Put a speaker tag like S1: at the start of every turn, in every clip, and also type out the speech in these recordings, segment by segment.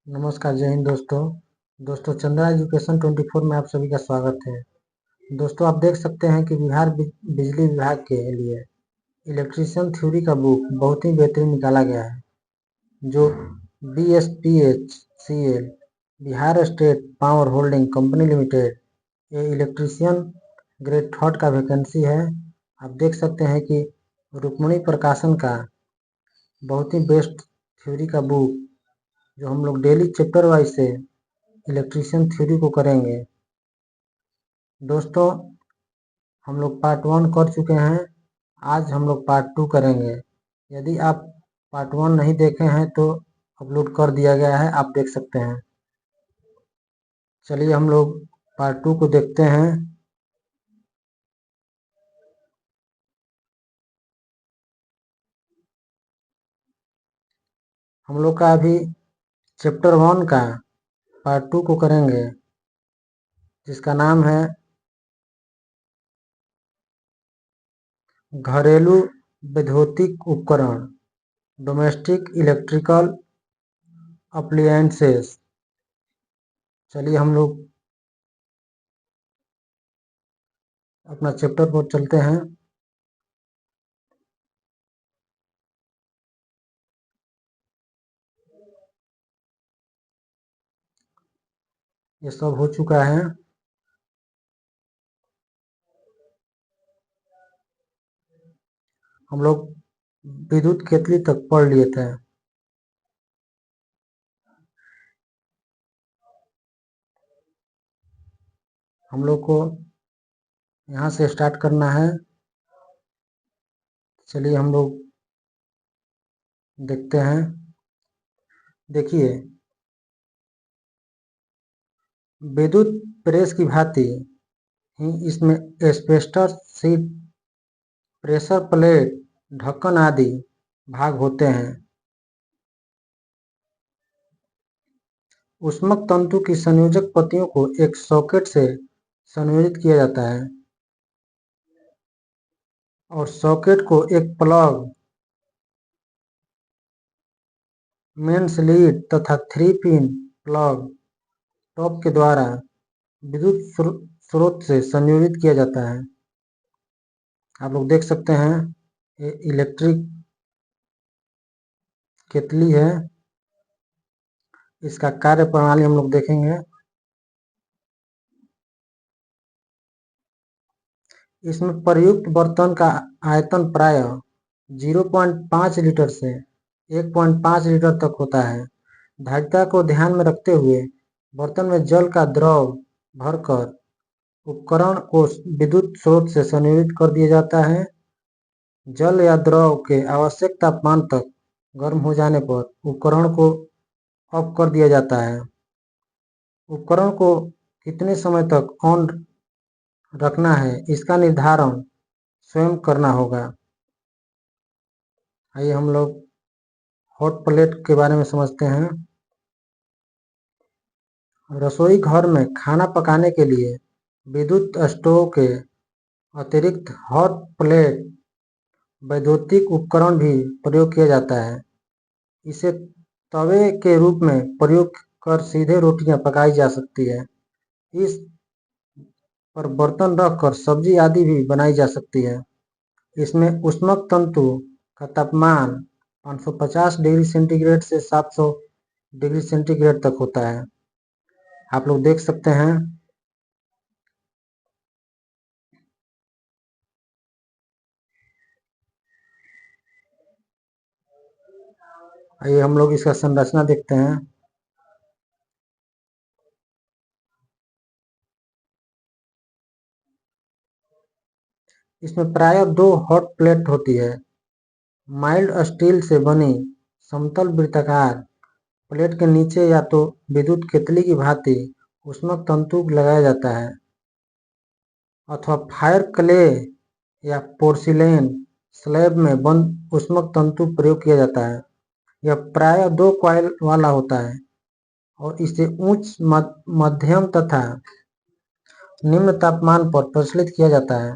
S1: नमस्कार, जय हिंद दोस्तों चंद्रा एजुकेशन 24 में आप सभी का स्वागत है। दोस्तों आप देख सकते हैं कि बिहार बिजली विभाग के लिए इलेक्ट्रीशियन थ्योरी का बुक बहुत ही बेहतरीन निकाला गया है, जो BSPHCL Bihar state power holding company limited ये इलेक्ट्रीशियन ग्रेड थर्ड का वैकेंसी है। आप देख सकते हैं कि रुक्मणी प्रकाशन का बहुत ही बेस्ट थ्योरी का बुक, जो हम लोग डेली चैप्टर वाइज से इलेक्ट्रीशियन थ्योरी को करेंगे। दोस्तों हम लोग पार्ट 1 कर चुके हैं, आज हम लोग पार्ट 2 करेंगे। यदि आप पार्ट 1 नहीं देखे हैं तो अपलोड कर दिया गया है, आप देख सकते हैं। चलिए हम लोग पार्ट 2 को देखते हैं। हम लोग का अभी चैप्टर 1 का पार्ट 2 को करेंगे, जिसका नाम है घरेलू वैद्युतिक उपकरण, डोमेस्टिक इलेक्ट्रिकल अप्लायंसेस। चलिए हम लोग अपना चैप्टर पर चलते हैं। ये सब हो चुका है। हम लोग विद्युत केतली तक पढ़ लिए थे। हम लोग को यहाँ से स्टार्ट करना है। चलिए हम लोग देखते हैं। देखिए, विद्युत प्रेस की भांति ही इसमें एस्बेस्टस शीट, प्रेशर प्लेट, ढक्कन आदि भाग होते हैं। ऊष्मक तंतु की संयोजक पत्तियों को एक सॉकेट से संयोजित किया जाता है और सॉकेट को एक प्लग, मेंस लीड तथा 3 पिन प्लग टॉप के द्वारा विद्युत स्रोत से संयोजित किया जाता है। आप लोग देख सकते हैं, ये इलेक्ट्रिक केतली है। इसका कार्य प्रणाली हम लोग देखेंगे। इसमें प्रयुक्त बर्तन का आयतन प्राय 0.5 लीटर से 1.5 लीटर तक होता है। धारिता को ध्यान में रखते हुए बर्तन में जल का द्रव भरकर उपकरण को विद्युत स्रोत से संयोजित कर दिया जाता है। जल या द्रव के आवश्यक तापमान तक गर्म हो जाने पर उपकरण को ऑफ कर दिया जाता है। उपकरण को कितने समय तक ऑन रखना है, इसका निर्धारण स्वयं करना होगा। आइए हम लोग हॉट प्लेट के बारे में समझते हैं। रसोई घर में खाना पकाने के लिए विद्युत स्टोव के अतिरिक्त हॉट प्लेट वैद्युतिक उपकरण भी प्रयोग किया जाता है। इसे तवे के रूप में प्रयोग कर सीधे रोटियां पकाई जा सकती है। इस पर बर्तन रखकर सब्जी आदि भी बनाई जा सकती है। इसमें ऊष्मक तंतु का तापमान 550 डिग्री सेंटीग्रेड से 700 डिग्री सेंटीग्रेड तक होता है। आप लोग देख सकते हैं। आइए हम लोग इसका संरचना देखते हैं। इसमें प्रायः 2 हॉट प्लेट होती है। माइल्ड स्टील से बनी समतल वृत्ताकार प्लेट के नीचे या तो विद्युत केतली की भांति ऊष्मक तंतु लगाया जाता है अथवा फायर क्ले या पोर्सिलेन स्लैब में बंद ऊष्मक तंतु प्रयोग किया जाता है। यह प्रायः 2 कॉइल वाला होता है और इसे उच्च, मध्यम तथा निम्न तापमान पर प्रचलित किया जाता है।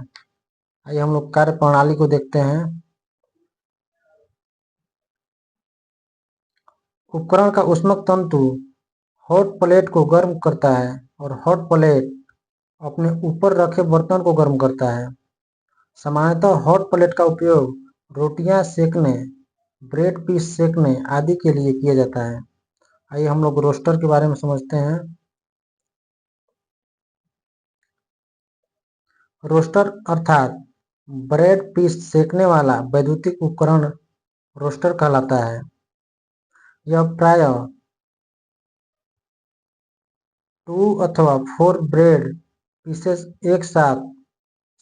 S1: आइए हम लोग कार्य प्रणाली को देखते हैं। उपकरण का ऊष्मक तंतु हॉट प्लेट को गर्म करता है और हॉट प्लेट अपने ऊपर रखे बर्तन को गर्म करता है। सामान्यतः हॉट प्लेट का उपयोग रोटियां सेकने, ब्रेड पीस सेकने आदि के लिए किया जाता है। आइए हम लोग रोस्टर के बारे में समझते हैं। रोस्टर अर्थात ब्रेड पीस सेकने वाला वैद्युतिक उपकरण रोस्टर कहलाता है। यह प्रायः 2 अथवा 4 ब्रेड पीसेस एक साथ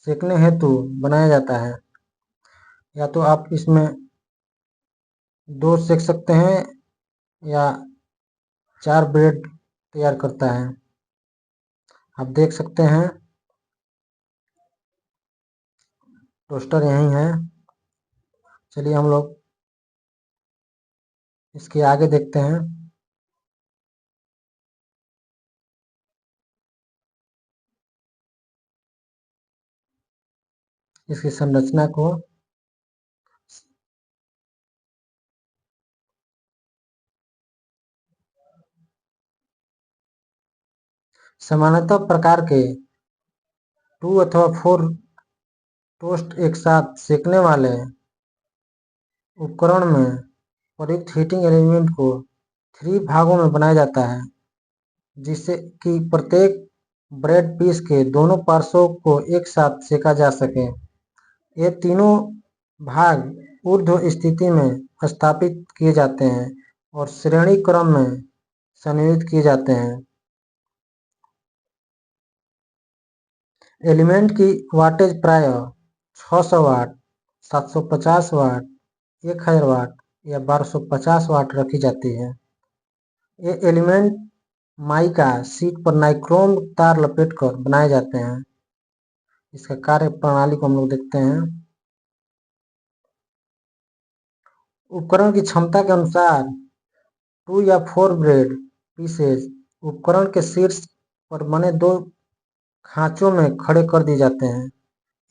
S1: सेकने हेतु बनाया जाता है। या तो आप इसमें 2 सेक सकते हैं या 4 ब्रेड तैयार करता है। आप देख सकते हैं टोस्टर यहीं है। चलिए हम लोग इसके आगे देखते हैं। इसकी संरचना को सामान्यतः प्रकार के 2 अथवा 4 टोस्ट एक साथ सेकने वाले उपकरण में प्रयुक्त हीटिंग एलिमेंट को 3 भागों में बनाया जाता है, जिससे कि प्रत्येक ब्रेड पीस के दोनों पार्श्वों को एक साथ सेका जा सके। ये तीनों भाग ऊर्ध्व स्थिति में स्थापित किए जाते हैं और श्रेणी क्रम में संयोजित किए जाते हैं। एलिमेंट की वाटेज प्रायः 600 वाट, 750 वाट, 1000 वाट या 1250 वाट रखी जाती है। ये एलिमेंट माइका शीट पर नाइक्रोम तार लपेटकर बनाए जाते हैं। इसका कार्य प्रणाली को हम लोग देखते हैं। उपकरण की क्षमता के अनुसार 2 या 4 ब्रेड पीसेज उपकरण के शीर्ष पर बने 2 खांचों में खड़े कर दिए जाते हैं।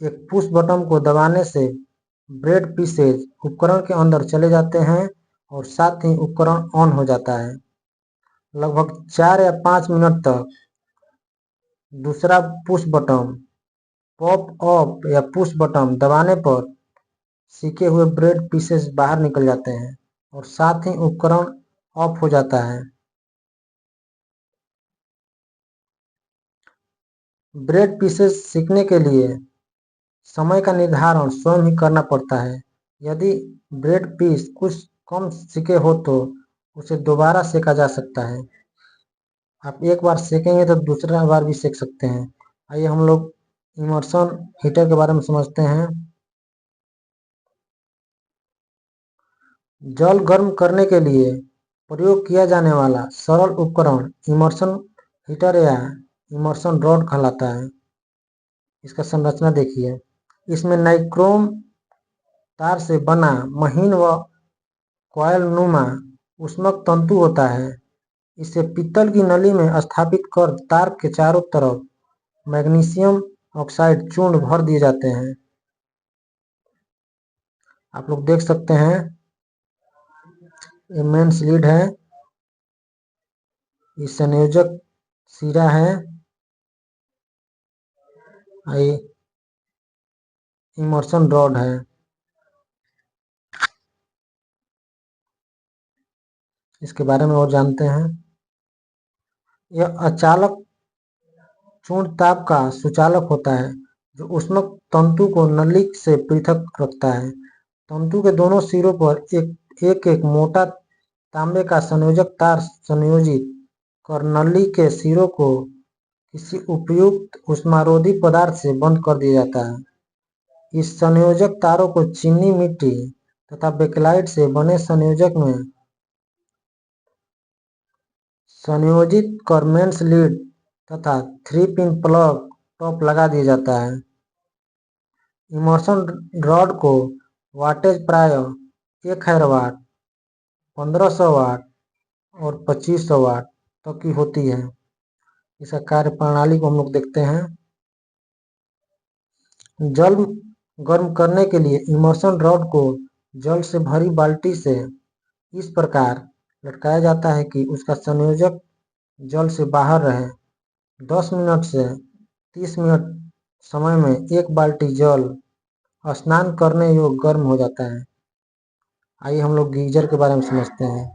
S1: एक पुश बटन को दबाने से ब्रेड पीसेज उपकरण के अंदर चले जाते हैं और साथ ही उपकरण ऑन हो जाता है। लगभग 4 या 5 मिनट तक दूसरा पुश बटन पॉप अप या पुश बटन दबाने पर सेके हुए ब्रेड पीसेस बाहर निकल जाते हैं और साथ ही उपकरण ऑफ हो जाता है। ब्रेड पीसेस सेकने के लिए समय का निर्धारण स्वयं ही करना पड़ता है। यदि ब्रेड पीस कुछ कम सिके हो तो उसे दोबारा सेका जा सकता है। आप एक बार सेकेंगे तो दूसरा बार भी सेक सकते हैं। आइए हम लोग इमर्शन हीटर के बारे में समझते हैं। जल गर्म करने के लिए प्रयोग किया जाने वाला सरल उपकरण इमर्शन हीटर या इमर्शन रॉड कहलाता है। इसका संरचना देखिए। इसमें नाइक्रोम तार से बना महीन व कॉइल नुमा ऊष्मक तंतु होता है। इसे पीतल की नली में स्थापित कर तार के चारों तरफ मैग्नीशियम ऑक्साइड चूर्ण भर दिए जाते हैं। आप लोग देख सकते हैं ये मेन स्लीड है, ये संयोजक सिरा है, ये इमर्शन रॉड है। इसके बारे में और जानते हैं। यह अचालक चूर्ण ताप का सुचालक होता है जो ऊष्मक तंतु को नली से पृथक रखता है। तंतु के दोनों सिरों पर एक मोटा तांबे का संयोजक तार संयोजित कर नली के सिरों को किसी उपयुक्त ऊष्मारोधी पदार्थ से बंद कर दिया जाता है। इस संयोजक तारों को चीनी मिट्टी तथा बेकेलाइट से बने संयोजक में संयोजित कर मेन स्लीड तथा 3 पिन प्लग टॉप लगा दिया जाता है। इमर्शन रॉड को वाटेज प्रायः 1000 वाट, 1500 वाट और 2500 वाट तक की होती है। इसका कार्य प्रणाली को हम लोग देखते हैं। जल गर्म करने के लिए इमर्शन रॉड को जल से भरी बाल्टी से इस प्रकार लटकाया जाता है कि उसका संयोजक जल से बाहर रहे। 10 मिनट से 30 मिनट समय में 1 बाल्टी जल स्नान करने योग्य गर्म हो जाता है। आइए हम लोग गीजर के बारे में समझते हैं।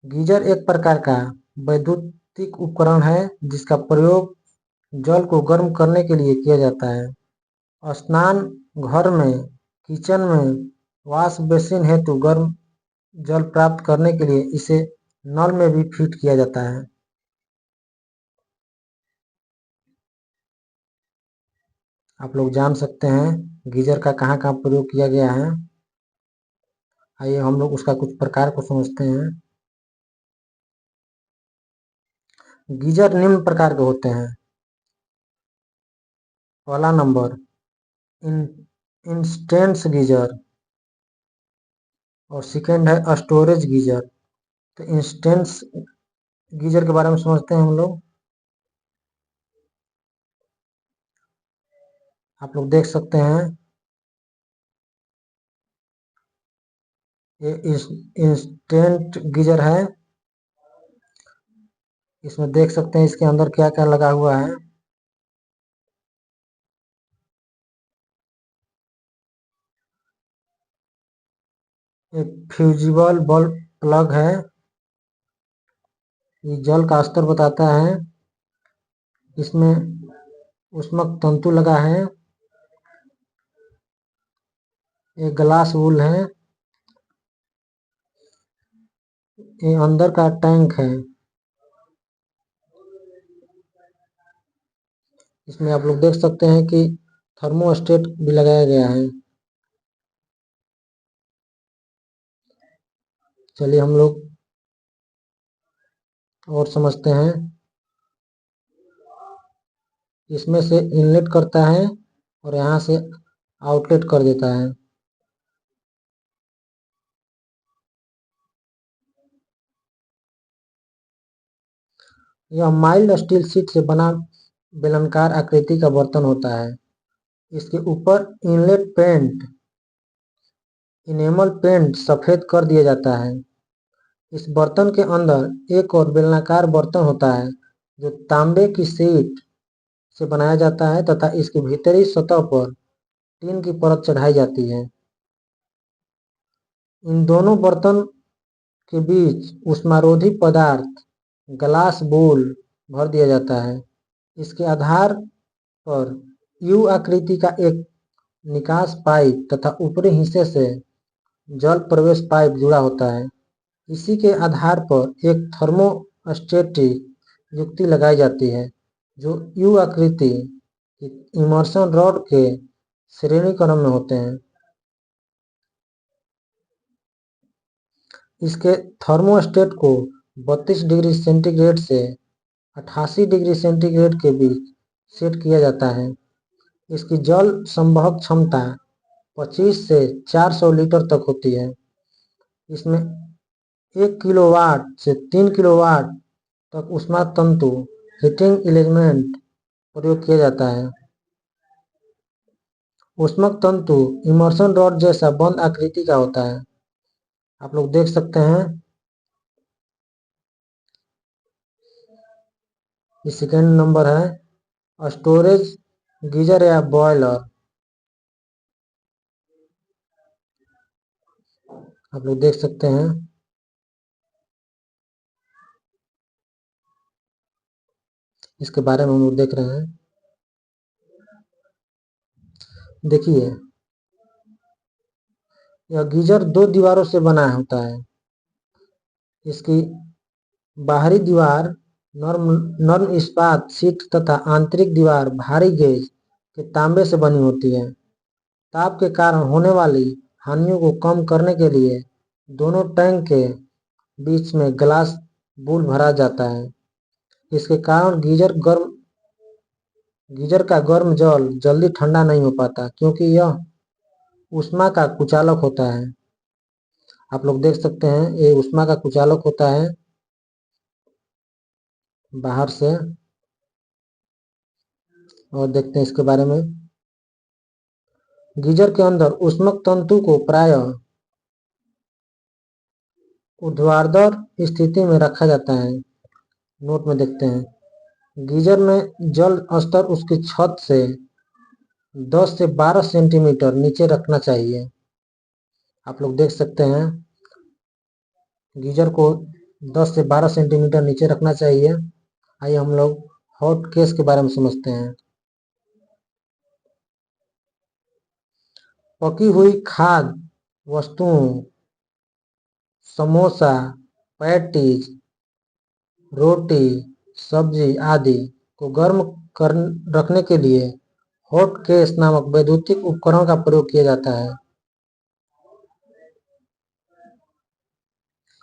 S1: गीजर एक प्रकार का वैद्युतिक उपकरण है जिसका प्रयोग जल को गर्म करने के लिए किया जाता है। स्नान घर में, किचन में, वॉश बेसिन हेतु गर्म जल प्राप्त करने के लिए इसे नल में भी फिट किया जाता है। आप लोग जान सकते हैं गीजर का कहाँ कहाँ प्रयोग किया गया है। आइए हम लोग उसका कुछ प्रकार को समझते हैं। गीजर निम्न प्रकार के होते हैं। पहला नंबर इंस्टेंस गीजर और सेकेंड है स्टोरेज गीजर। तो इंस्टेंस गीजर के बारे में समझते हैं हम लोग। आप लोग देख सकते हैं ये इंस्टेंट गीजर है। इसमें देख सकते हैं इसके अंदर क्या क्या लगा हुआ है। एक फ्यूजिबल बल्ब प्लग है। ये जल का स्तर बताता है। इसमें उष्मक तंतु लगा है। एक ग्लास वूल है। ये अंदर का टैंक है। इसमें आप लोग देख सकते हैं कि थर्मोस्टेट भी लगाया गया है। चलिए हम लोग और समझते हैं। इसमें से इनलेट करता है और यहाँ से आउटलेट कर देता है। यह माइल्ड स्टील शीट से बना बेलनाकार आकृति का बर्तन होता है। इसके ऊपर इनलेट पेंट इनेमल पेंट सफेद कर दिया जाता है। इस बर्तन के अंदर एक और बेलनाकार बर्तन होता है जो तांबे की शीट से बनाया जाता है तथा इसकी भीतरी सतह पर टीन की परत चढ़ाई जाती है। इन दोनों बर्तन के बीच उष्मारोधी पदार्थ ग्लास बोल भर दिया जाता है। इसके आधार पर यू आकृति का एक निकास पाइप तथा ऊपरी हिस्से से जल प्रवेश पाइप जुड़ा होता है। इसी के आधार पर एक थर्मोस्टेटिक युक्ति लगाई जाती है जो यू आकृति की इमर्शन रॉड के श्रेणी क्रम में होते हैं। इसके थर्मोस्टेट को 32 डिग्री सेंटीग्रेड से 88 डिग्री सेंटीग्रेड के बीच सेट किया जाता है। इसकी जल संवहक क्षमता 25 से 400 लीटर तक होती है। इसमें 1 किलोवाट से 3 किलोवाट तक ऊष्मा तंतु हीटिंग एलिमेंट प्रयोग किया जाता है। ऊष्मक तंतु इमर्शन रॉड जैसा बंद आकृति का होता है। आप लोग देख सकते हैं। ये सेकेंड नंबर है स्टोरेज गीजर या बॉयलर। आप लोग देख सकते हैं। इसके बारे में हम लोग देख रहे हैं। देखिए यह गीजर 2 दीवारों से बना होता है। इसकी बाहरी दीवार नर्म नर्म इस्पात शीट तथा आंतरिक दीवार भारी गेज के तांबे से बनी होती है। ताप के कारण होने वाली हानियों को कम करने के लिए दोनों टैंक के बीच में ग्लास बूल भरा जाता है। इसके कारण गीजर का गर्म जल जल्दी ठंडा नहीं हो पाता क्योंकि यह ऊष्मा का कुचालक होता है। आप लोग देख सकते हैं ये ऊष्मा का कुचालक होता है बाहर से। और देखते हैं इसके बारे में। गीजर के अंदर ऊष्मक तंतु को प्रायः ऊर्ध्वाधर स्थिति में रखा जाता है। नोट में देखते हैं, गीजर में जल स्तर उसकी छत से 10 से 12 सेंटीमीटर नीचे रखना चाहिए। आप लोग देख सकते हैं, गीजर को 10 से 12 सेंटीमीटर नीचे रखना चाहिए। आइए हम लोग हॉट केस के बारे में समझते हैं। पकी हुई खाद्य वस्तुओं, समोसा, पैटीज, रोटी, सब्जी आदि को गर्म रखने के लिए हॉट केस नामक वैद्युतिक उपकरण का प्रयोग किया जाता है।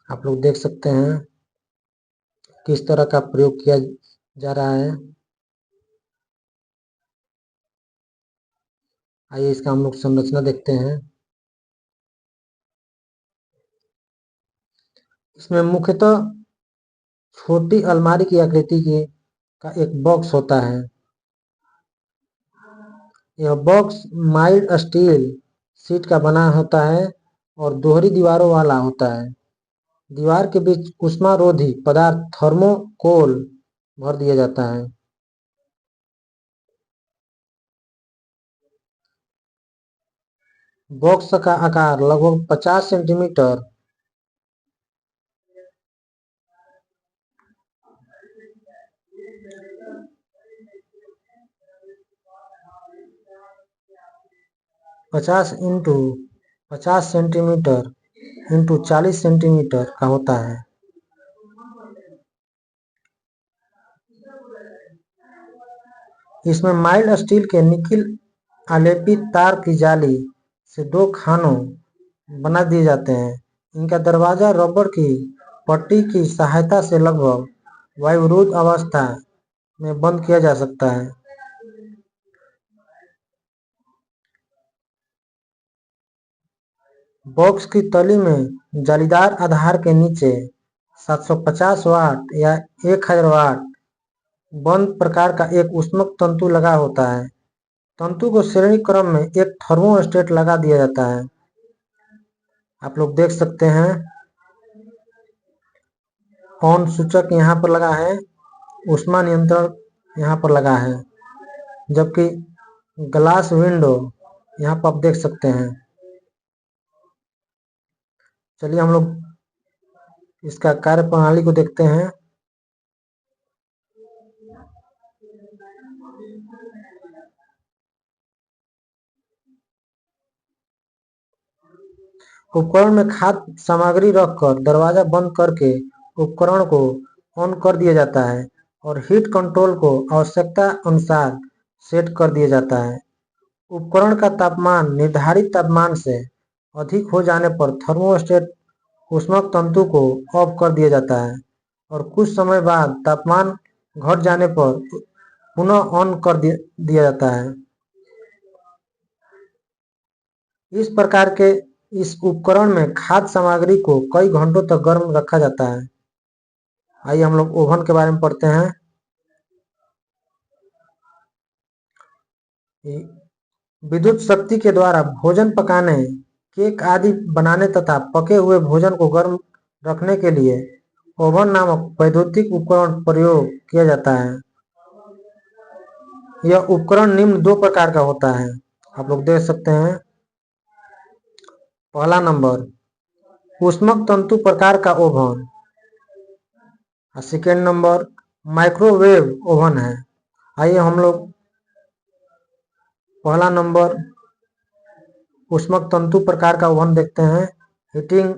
S1: आप लोग देख सकते हैं किस तरह का प्रयोग किया जा रहा है। आइए इसका हम लोग संरचना देखते हैं। इसमें मुख्यतः छोटी अलमारी की आकृति का एक बॉक्स होता है। यह बॉक्स माइल्ड स्टील शीट का बना होता है और दोहरी दीवारों वाला होता है। दीवार के बीच ऊष्मारोधी पदार्थ थर्मोकोल भर दिया जाता है। बॉक्स का आकार लगभग 50 centimetre into 50 centimetre into 40 centimetre का होता है। इसमें माइल्ड स्टील के निकिल आलेपित तार की जाली से 2 खानों बना दिए जाते हैं। इनका दरवाजा रबर की पट्टी की सहायता से लगभग वायुरोध अवस्था में बंद किया जा सकता है। बॉक्स की तली में जालीदार आधार के नीचे 750 वाट या 1000 वाट बंद प्रकार का एक ऊष्मक तंतु लगा होता है। तंतु को श्रेणी क्रम में एक थर्मोस्टेट लगा दिया जाता है। आप लोग देख सकते हैं, ऑन सूचक यहाँ पर लगा है, ऊष्मा नियंत्रण यहाँ पर लगा है, जबकि ग्लास विंडो यहाँ पर आप देख सकते हैं। चलिए हम लोग इसका कार्य प्रणाली को देखते हैं। उपकरण में खाद्य सामग्री रखकर दरवाजा बंद करके उपकरण को ऑन कर दिया जाता है और हीट कंट्रोल को आवश्यकता अनुसार सेट कर दिया जाता है। उपकरण का तापमान निर्धारित तापमान से अधिक हो जाने पर थर्मोस्टेट ऊष्मक तंतु को ऑफ कर दिया जाता है और कुछ समय बाद तापमान घट जाने पर पुनः ऑन कर दिया जाता है। इस प्रकार के इस उपकरण में खाद्य सामग्री को कई घंटों तक गर्म रखा जाता है। आइए हम लोग ओवन के बारे में पढ़ते हैं। विद्युत शक्ति के द्वारा भोजन पकाने, केक आदि बनाने तथा पके हुए भोजन को गर्म रखने के लिए ओवन नामक वैद्युतिक उपकरण प्रयोग किया जाता है। यह उपकरण निम्न 2 प्रकार का होता है। आप लोग देख सकते हैं, पहला नंबर ऊष्मक तंतु प्रकार का oven, second number microwave oven है। आइए हम लोग पहला नंबर ऊष्मक तंतु प्रकार का ओवन देखते हैं, हीटिंग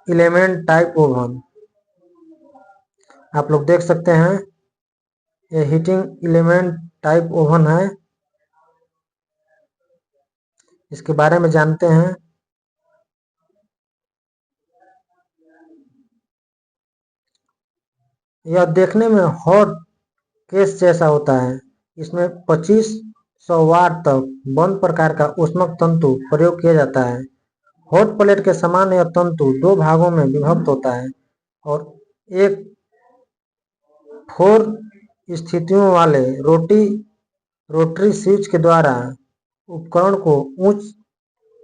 S1: एलिमेंट टाइप ओवन। आप लोग देख सकते हैं, ये हीटिंग एलिमेंट टाइप ओवन है। इसके बारे में जानते हैं। यह देखने में हॉट केस जैसा होता है। इसमें 2500 वाट तक बंद प्रकार का ऊष्मक तंतु प्रयोग किया जाता है। हॉट प्लेट के समान यह तंतु 2 भागों में विभक्त होता है और एक 4 स्थितियों वाले रोटरी स्विच के द्वारा उपकरण को उच्च,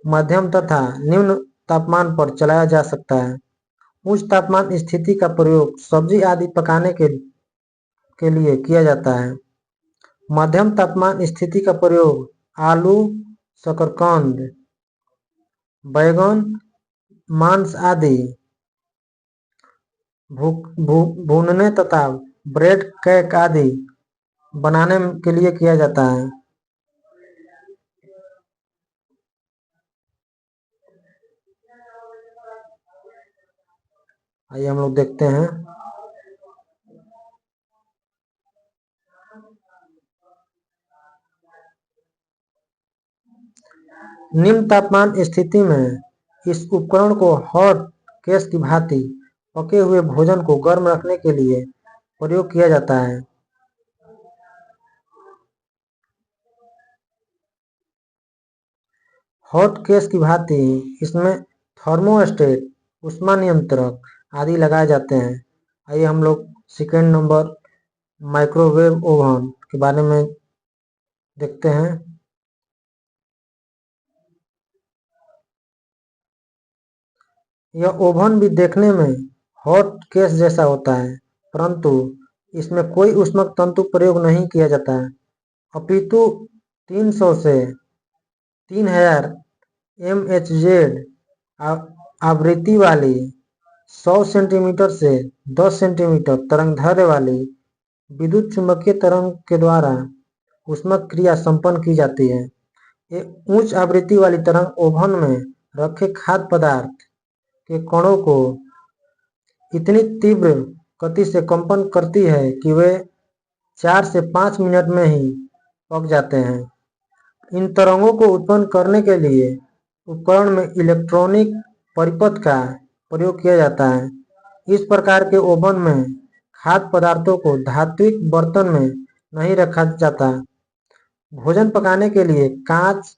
S1: मध्यम तथा निम्न तापमान पर चलाया जा सकता है। उच्च तापमान स्थिति का प्रयोग सब्जी आदि पकाने के लिए किया जाता है। मध्यम तापमान स्थिति का प्रयोग आलू, शकरकंद, बैगन, मांस आदि भूनने तथा ब्रेड, केक आदि बनाने के लिए किया जाता है। आइए हम लोग देखते हैं। निम्न तापमान स्थिति में इस उपकरण को हॉट केस की भांति पके हुए भोजन को गर्म रखने के लिए प्रयोग किया जाता है। हॉट केस की भांति इसमें थर्मोस्टेट, ऊष्मा नियंत्रक आदि लगाए जाते हैं। आइए हम लोग सेकेंड नंबर माइक्रोवेव ओवन के बारे में देखते हैं। यह ओवन भी देखने में हॉट केस जैसा होता है, परंतु इसमें कोई ऊष्मक तंतु प्रयोग नहीं किया जाता है, अपितु 300 से 3000 mHz आवृत्ति वाली 100 सेंटीमीटर से 10 सेंटीमीटर तरंगदैर्घ्य वाली विद्युत चुंबकीय तरंग के द्वारा ऊष्मक क्रिया संपन्न की जाती है। ये उच्च आवृत्ति वाली तरंग ओवन में रखे खाद्य पदार्थ के कणों को इतनी तीव्र गति से कंपन करती है कि वे 4 से 5 मिनट में ही पक जाते हैं। इन तरंगों को उत्पन्न करने के लिए उपकरण में इलेक्ट्रॉनिक परिपथ का प्रयोग किया जाता है। इस प्रकार के ओवन में खाद्य पदार्थों को धात्विक बर्तन में नहीं रखा जाता। भोजन पकाने के लिए कांच,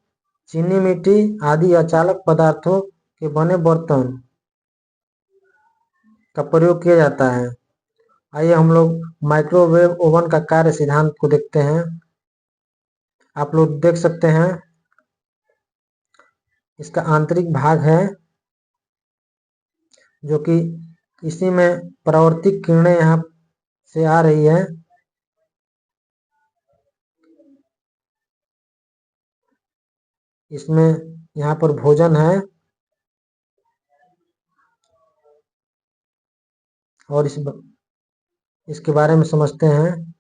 S1: चीनी मिट्टी आदि अचालक पदार्थों के बने बर्तन का प्रयोग किया जाता है। आइए हम लोग माइक्रोवेव ओवन का कार्य सिद्धांत को देखते हैं। आप लोग देख सकते हैं, इसका आंतरिक भाग है जो कि इसी में परावर्तित किरणें यहाँ से आ रही है। इसमें यहाँ पर भोजन है और इसके बारे में समझते हैं।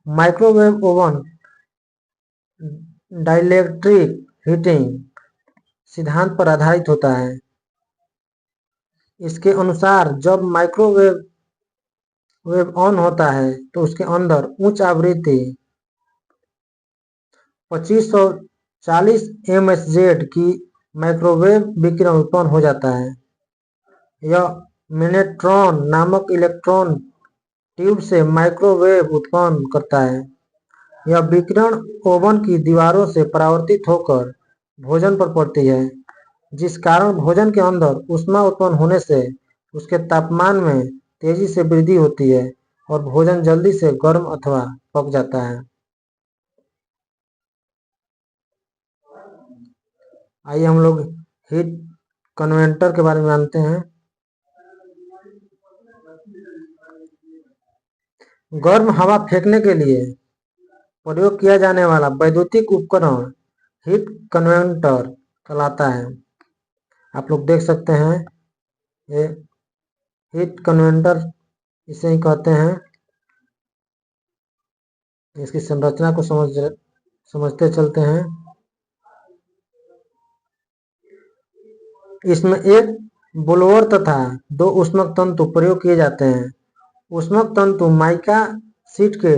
S1: माइक्रोवेव ओवन डाइलेक्ट्रिक हीटिंग सिद्धांत पर आधारित होता है। इसके अनुसार जब माइक्रोवेव ऑन होता है तो उसके अंदर उच्च आवृत्ति 2540 mHz की माइक्रोवेव विकिरण उत्पन्न हो जाता है। यह मैग्नेट्रॉन नामक इलेक्ट्रॉन ट्यूब से माइक्रोवेव उत्पन्न करता है। यह विकिरण ओवन की दीवारों से परावर्तित होकर भोजन पर पड़ती है, जिस कारण भोजन के अंदर ऊष्मा उत्पन्न होने से उसके तापमान में तेजी से वृद्धि होती है और भोजन जल्दी से गर्म अथवा पक जाता है। आइए हम लोग हीट कन्वेंटर के बारे में जानते हैं। गर्म हवा फेंकने के लिए प्रयोग किया जाने वाला वैद्युतिक उपकरण हीट कन्वेंटर कहलाता है। आप लोग देख सकते हैं, ये हीट कन्वेंटर इसे ही कहते हैं। इसकी संरचना को समझते चलते हैं। इसमें एक ब्लोअर तथा 2 ऊष्मक तंतु प्रयोग किए जाते हैं। ऊष्मक तंतु माइका शीट के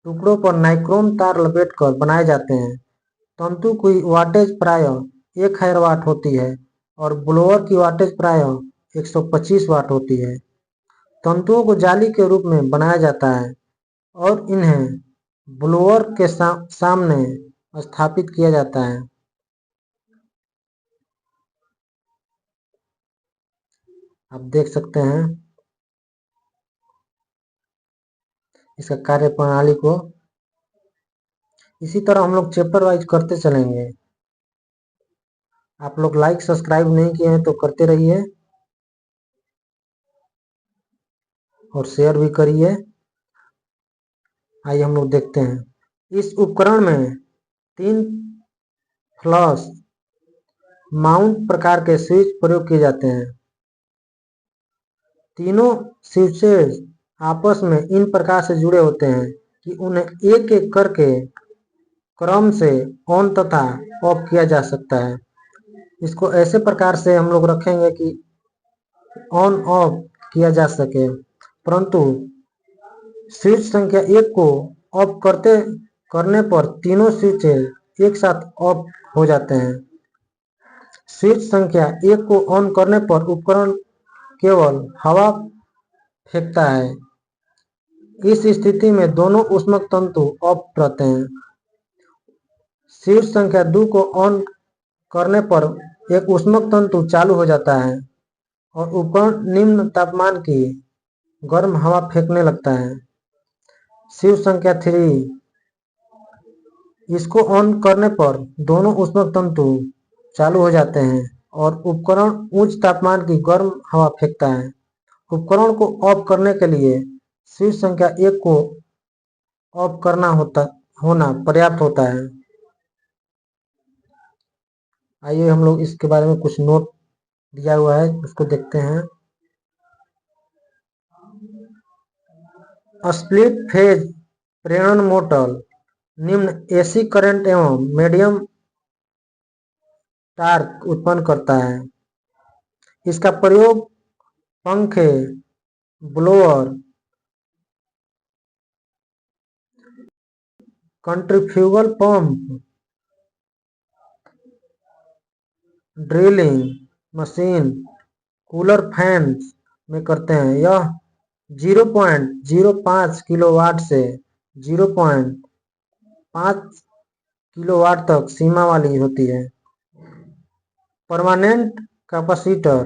S1: टुकड़ों पर नाइक्रोम तार लपेटकर बनाए जाते हैं। तंतु की वाटेज प्राय 1000 वाट होती है और ब्लोअर की वाटेज प्राय 125 वाट होती है। तंतुओं को जाली के रूप में बनाया जाता है और इन्हें ब्लोअर के सामने स्थापित किया जाता है। आप देख सकते हैं इसका कार्य प्रणाली को। इसी तरह हम लोग चैप्टर वाइज करते चलेंगे। आप लोग लाइक सब्सक्राइब नहीं किए हैं तो करते रहिए और शेयर भी करिए। आइए हम लोग देखते हैं। इस उपकरण में 3 फ्लश माउंट प्रकार के स्विच प्रयोग किए जाते हैं। तीनों स्विचेज आपस में इन प्रकार से जुड़े होते हैं कि उन्हें एक एक करके क्रम से ऑन तथा ऑफ किया जा सकता है। इसको ऐसे प्रकार से हम लोग रखेंगे कि ऑन ऑफ किया जा सके, परंतु स्विच संख्या 1 को ऑफ करने पर तीनों स्विचेज एक साथ ऑफ हो जाते हैं। स्विच संख्या 1 को ऑन करने पर उपकरण केवल हवा फेंकता है। इस स्थिति में दोनों ऊष्मक तंतु ऑफ रहते हैं। स्विच संख्या 2 को ऑन करने पर एक ऊष्मक तंतु चालू हो जाता है और उपकरण निम्न तापमान की गर्म हवा फेंकने लगता है। स्विच संख्या 3 इसको ऑन करने पर दोनों ऊष्मक तंतु चालू हो जाते हैं और उपकरण उच्च तापमान की गर्म हवा फेंकता है। उपकरण को ऑफ करने के लिए स्विच संख्या 1 को ऑफ करना होना पर्याप्त होता है। आइए हम लोग इसके बारे में कुछ नोट दिया हुआ है, उसको देखते हैं। स्प्लिट फेज प्रेरण मोटर निम्न एसी करंट एवं मीडियम टॉर्क उत्पन्न करता है। इसका प्रयोग पंखे, blower, centrifugal pump, drilling machine, cooler fans में करते हैं। यह 0.05 किलोवाट से 0.5 किलोवाट तक सीमा वाली होती है। परमानेंट कैपेसिटर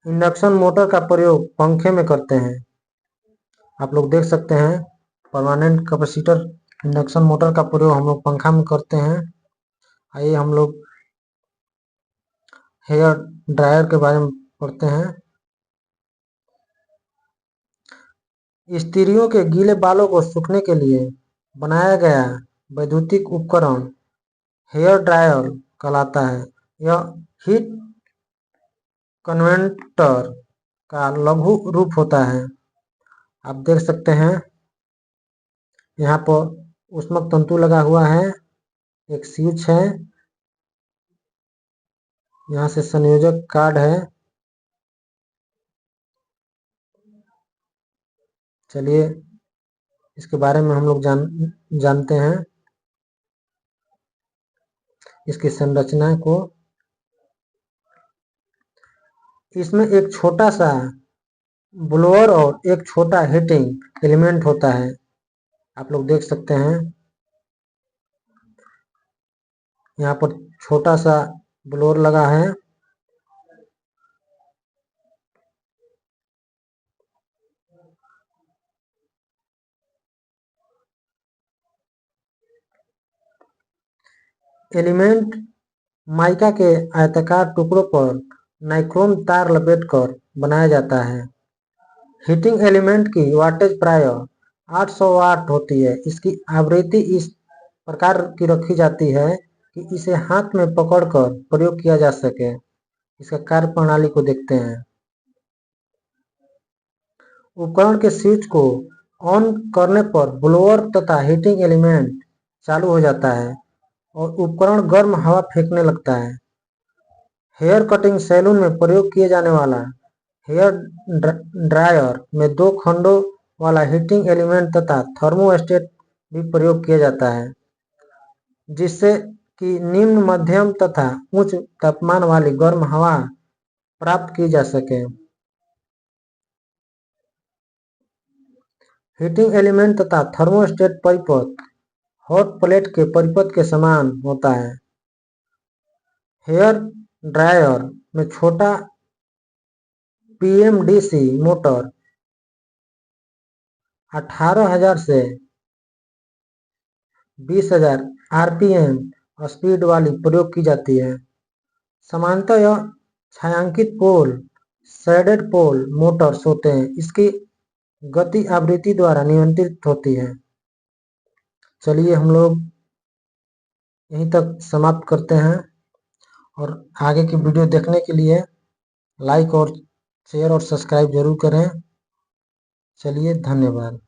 S1: इंडक्शन मोटर का प्रयोग पंखे में करते हैं। आप लोग देख सकते हैं परमानेंट कैपेसिटर इंडक्शन मोटर का प्रयोग हम लोग पंखा में करते हैं। आइए हम लोग हेयर ड्रायर के बारे में पढ़ते हैं। स्त्रियों के गीले बालों को सूखने के लिए बनाया गया वैद्युतिक उपकरण हेयर ड्रायर कहलाता है। यह हीट कन्वर्टर का लघु रूप होता है। आप देख सकते हैं यहाँ पर ऊष्मक तंतु लगा हुआ है, एक स्विच है, यहाँ से संयोजक कार्ड है। चलिए इसके बारे में हम लोग जानते हैं इसकी संरचना को। इसमें एक छोटा सा ब्लोअर और एक छोटा हीटिंग एलिमेंट होता है। आप लोग देख सकते हैं यहाँ पर छोटा सा ब्लोअर लगा है। एलिमेंट माइका के आयताकार टुकड़ों पर नाइक्रोम तार लपेटकर बनाया जाता है। हीटिंग एलिमेंट की वाटेज प्राय 800 वाट होती है। इसकी आवृत्ति इस प्रकार की रखी जाती है कि इसे हाथ में पकड़कर प्रयोग किया जा सके। इसका कार्य प्रणाली को देखते हैं। उपकरण के स्विच को ऑन करने पर ब्लोअर तथा हीटिंग एलिमेंट चालू हो जाता है और उपकरण गर्म हवा फेंकने लगता है। हेयर कटिंग सैलून में प्रयोग किए जाने वाला हेयर ड्रायर में 2 खंडों वाला हीटिंग एलिमेंट तथा थर्मोस्टेट भी प्रयोग किया जाता है, जिससे कि निम्न, मध्यम तथा उच्च तापमान वाली गर्म हवा प्राप्त की जा सके। हीटिंग एलिमेंट तथा थर्मोस्टेट परिपथ हॉट प्लेट के परिपथ के समान होता है। हेयर ड्रायर में छोटा पीएमडीसी मोटर 18,000 से 20,000 आरपीएम स्पीड वाली प्रयोग की जाती है। सामान्यतः यह छायांकित पोल शेडेड पोल मोटर्स होते हैं। इसकी गति आवृत्ति द्वारा नियंत्रित होती है। चलिए हम लोग यहीं तक समाप्त करते हैं और आगे की वीडियो देखने के लिए लाइक और शेयर और सब्सक्राइब जरूर करें। चलिए धन्यवाद।